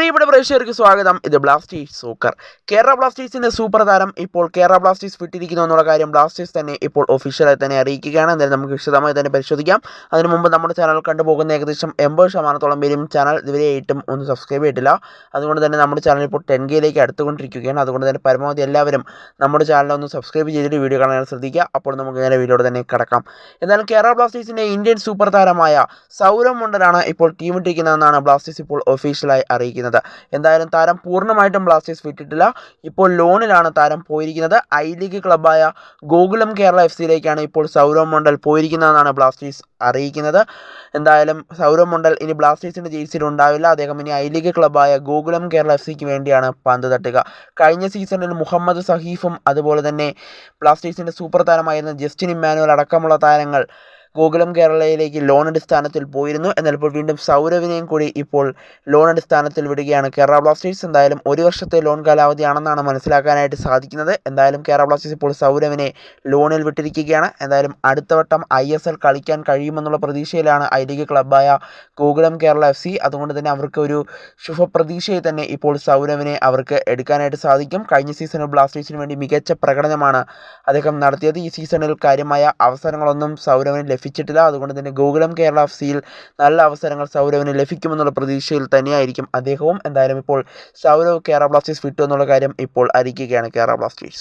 പ്രിയപ്പെട്ട പ്രേക്ഷകർക്ക് സ്വാഗതം. ഇത് ബ്ലാസ്റ്റേഴ്സ് സോക്കർ. കേരള ബ്ലാസ്റ്റേഴ്സിന്റെ സൂപ്പർ താരം ഇപ്പോൾ കേരള ബ്ലാസ്റ്റേഴ്സ് വിട്ടിരിക്കുന്നു എന്നുള്ള കാര്യം ബ്ലാസ്റ്റേഴ്സ് തന്നെ ഇപ്പോൾ ഒഫീഷ്യലായി തന്നെ അറിയിക്കുകയാണ്. എന്തായാലും നമുക്ക് വിശദമായി തന്നെ പരിശോധിക്കാം. അതിനു മുമ്പ് നമ്മുടെ ചാനൽ കണ്ടുപോകുന്ന ഏകദേശം 80% പേരും ചാനൽ ഇതുവരെയായിട്ടും ഒന്ന് സബ്സ്ക്രൈബ് ചെയ്തിട്ടില്ല. അതുകൊണ്ട് തന്നെ നമ്മുടെ ചാനൽ ഇപ്പോൾ 10K അടുത്തുകൊണ്ടിരിക്കുകയാണ്. അതുകൊണ്ട് തന്നെ പരമാവധി എല്ലാവരും നമ്മുടെ ചാനൽ ഒന്ന് സബ്സ്ക്രൈബ് ചെയ്തിട്ട് വീഡിയോ കാണാൻ ശ്രദ്ധിക്കുക. അപ്പോൾ നമുക്ക് ഇങ്ങനെ വീഡിയോയുടെ തന്നെ കിടക്കാം. എന്നാലും കേരള ബ്ലാസ്റ്റേഴ്സിന്റെ ഇന്ത്യൻ സൂപ്പർ താരമായ സൗരവ് മണ്ഡലാണ് ഇപ്പോൾ ടീം ഇട്ടിരിക്കുന്നതെന്നാണ് ബ്ലാസ്റ്റേഴ്സ് ഇപ്പോൾ ഒഫീഷ്യലായി അറിയിക്കുന്നത്. എന്തായാലും താരം പൂർണ്ണമായിട്ടും ബ്ലാസ്റ്റേഴ്സ് വിട്ടിട്ടില്ല. ഇപ്പോൾ ലോണിലാണ് താരം പോയിരിക്കുന്നത്. ഐ ലീഗ് ക്ലബ്ബായ ഗോകുലം കേരള FC-യിലേക്കാണ് ഇപ്പോൾ സൗരവ് മണ്ഡൽ പോയിരിക്കുന്നതെന്നാണ് ബ്ലാസ്റ്റേഴ്സ് അറിയിക്കുന്നത്. എന്തായാലും സൗരവ് മണ്ഡൽ ഇനി ബ്ലാസ്റ്റേഴ്സിൻ്റെ ജേഴ്സിയിൽ ഉണ്ടാവില്ല. അദ്ദേഹം ഇനി ഐ ലീഗ് ക്ലബ്ബായ ഗോകുലം കേരള FC-ക്ക് വേണ്ടിയാണ് പന്ത് തട്ടുക. കഴിഞ്ഞ സീസണിൽ മുഹമ്മദ് സഹീഫും അതുപോലെ തന്നെ ബ്ലാസ്റ്റേഴ്സിൻ്റെ സൂപ്പർ താരമായിരുന്ന ജസ്റ്റിൻ ഇമ്മാനുവൽ അടക്കമുള്ള താരങ്ങൾ ഗോകുലം കേരളയിലേക്ക് ലോൺ അടിസ്ഥാനത്തിൽ പോയിരുന്നു. എന്നാൽ ഇപ്പോൾ വീണ്ടും സൗരവിനെയും കൂടി ഇപ്പോൾ ലോൺ അടിസ്ഥാനത്തിൽ വിടുകയാണ് കേരള ബ്ലാസ്റ്റേഴ്സ്. എന്തായാലും 1 വർഷത്തെ ലോൺ കാലാവധിയാണെന്നാണ് മനസ്സിലാക്കാനായിട്ട് സാധിക്കുന്നത്. എന്തായാലും കേരള ബ്ലാസ്റ്റേഴ്സ് ഇപ്പോൾ സൗരവിനെ ലോണിൽ വിട്ടിരിക്കുകയാണ്. എന്തായാലും അടുത്ത വട്ടം ISL കളിക്കാൻ കഴിയുമെന്നുള്ള പ്രതീക്ഷയിലാണ് ഐ ലീഗ് ക്ലബ്ബായ ഗോകുലം കേരള FC. അതുകൊണ്ട് തന്നെ അവർക്ക് ഒരു ശുഭപ്രതീക്ഷയെ തന്നെ ഇപ്പോൾ സൗരവിനെ അവർക്ക് എടുക്കാനായിട്ട് സാധിക്കും. കഴിഞ്ഞ സീസണിൽ ബ്ലാസ്റ്റേഴ്സിന് വേണ്ടി മികച്ച പ്രകടനമാണ് അദ്ദേഹം നടത്തിയത്. ഈ സീസണിൽ കാര്യമായ അവസരങ്ങളൊന്നും സൗരവിന് ലഭിച്ചിട്ടില്ല. അതുകൊണ്ട് തന്നെ ഗോകുലം കേരള FC-യിൽ നല്ല അവസരങ്ങൾ സൗരവിന് ലഭിക്കുമെന്നുള്ള പ്രതീക്ഷയിൽ തന്നെയായിരിക്കും അദ്ദേഹവും. എന്തായാലും ഇപ്പോൾ സൗരവ് കേരള ബ്ലാസ്റ്റേഴ്സ് വിട്ടു എന്നുള്ള കാര്യം ഇപ്പോൾ അറിയിക്കുകയാണ് കേരള ബ്ലാസ്റ്റേഴ്സ്.